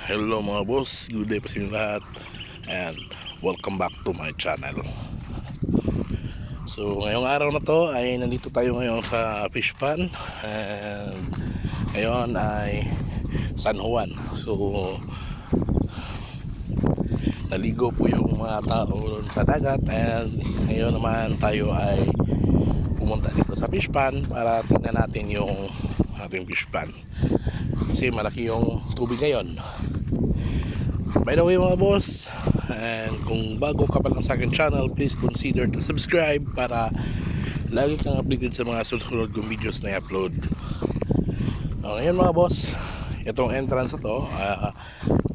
Hello mga boss, good day po sa inyo lahat and welcome back to my channel. So ngayong araw na to ay nandito tayo ngayon sa fish pond and ngayon ay San Juan. So naligo po yung mga tao sa dagat and ngayon naman tayo ay pumunta dito sa fish pond para tingnan natin yung ating fish pond kasi malaki yung tubig ngayon. By the way mga boss, and kung bago ka pa lang sa akin channel, please consider to subscribe para lagi kang updated sa mga susunod kong videos na i-upload. Ngayon mga boss, itong entrance na to,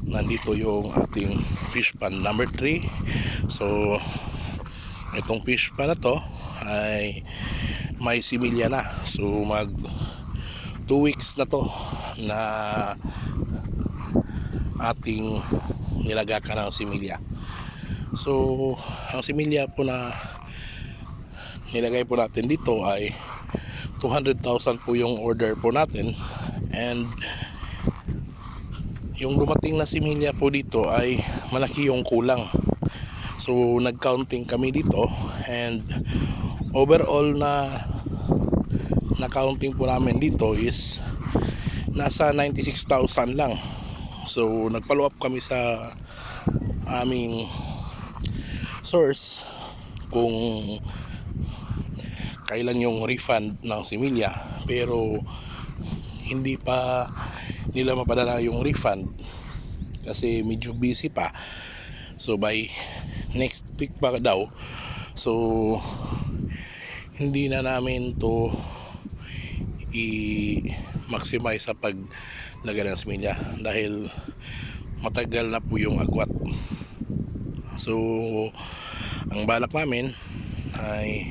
nandito yung ating fish pond number 3. So itong fish pond na to ay may similya na. So mag 2 weeks na to na ating nilagakan ng similya. So ang similya po na nilagay po natin dito ay 200,000 po yung order po natin, and yung dumating na similya po dito ay malaki yung kulang. So nag-counting kami dito and overall na counting po namin dito is nasa 96,000 lang. So nag-follow up kami sa aming source kung kailan yung refund ng similya, pero hindi pa nila mapadala yung refund kasi medyo busy pa. So by next week pa daw. So hindi na namin to i-maximize sa paglagay ng similya dahil matagal na po yung agwat. So ang balak namin ay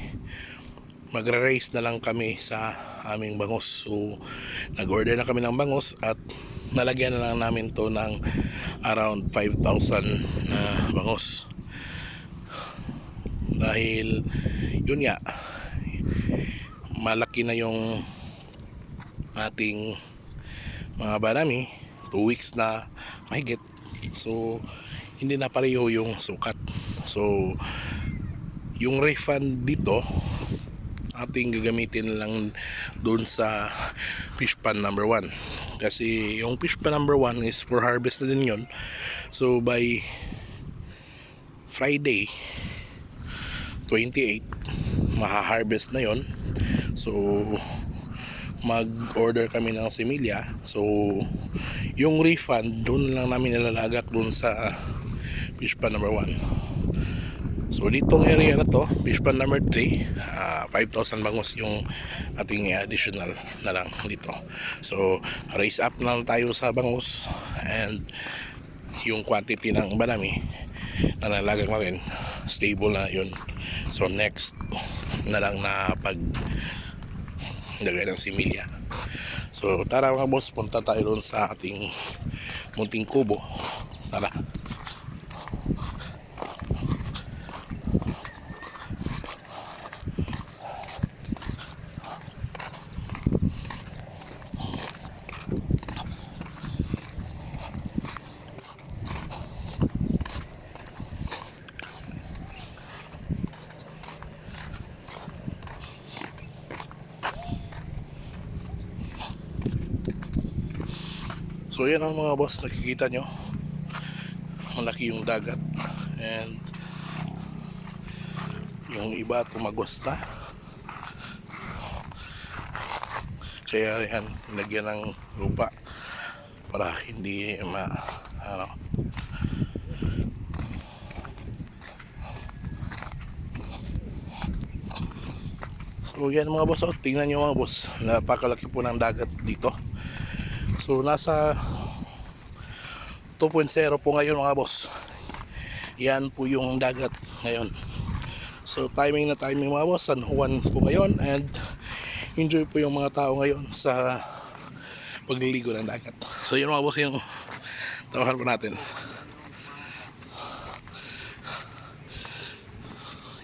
magre-raise na lang kami sa aming bangos. So nag-order na kami ng bangos at nalagyan na lang namin to ng around 5,000 na bangos dahil yun nga, malaki na yung ating mga barami, 2 weeks na mahigit. So hindi na pareho yung sukat. So yung refund dito ating gagamitin lang doon sa fish pond number 1 kasi yung fish pond number 1 is for harvest na din yun. So by Friday 28 maha-harvest na yon. So mag-order kami ng similya. So yung refund doon lang namin nilalagak doon sa fish pond number 1. So ditong area na to, fish pond number 3, 5,000 bangos yung ating additional na lang dito. So raise up na lang tayo sa bangos and yung quantity ng banami na nalagak na rin stable na yun. So next na lang na pag lagay ng similya. So tara mga boss, punta tayo doon sa ating munting kubo. Tara. So yan ang mga boss, nakikita nyo malaki yung dagat and yung iba tumagos na, kaya yan nilagyan ng lupa para hindi So yan mga boss, tingnan nyo mga boss, napakalaki po ng dagat dito. So nasa 2.0 po ngayon mga boss. Yan po yung dagat ngayon. So timing na timing mga boss, San Juan po ngayon, and enjoy po yung mga tao ngayon sa pagliligo ng dagat. So yun mga boss yung tawahan po natin.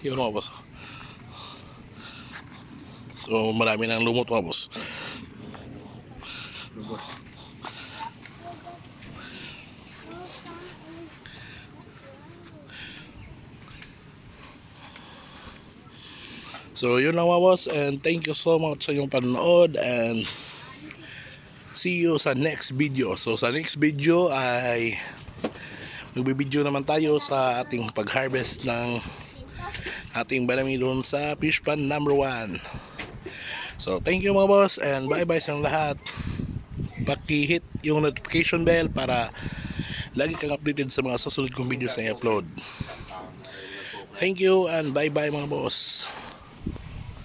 Yun mga boss. So marami nang lumot mga boss. So yun lang mga boss, and thank you so much sa inyong panonood, and see you sa next video. So sa next video ay magbibideo naman tayo sa ating pag-harvest ng ating banami doon sa fish pond number 1. So thank you mga boss, and bye bye sa lahat. Paki-hit yung notification bell para lagi kang updated sa mga susunod kong videos na i-upload. Thank you and bye bye mga boss.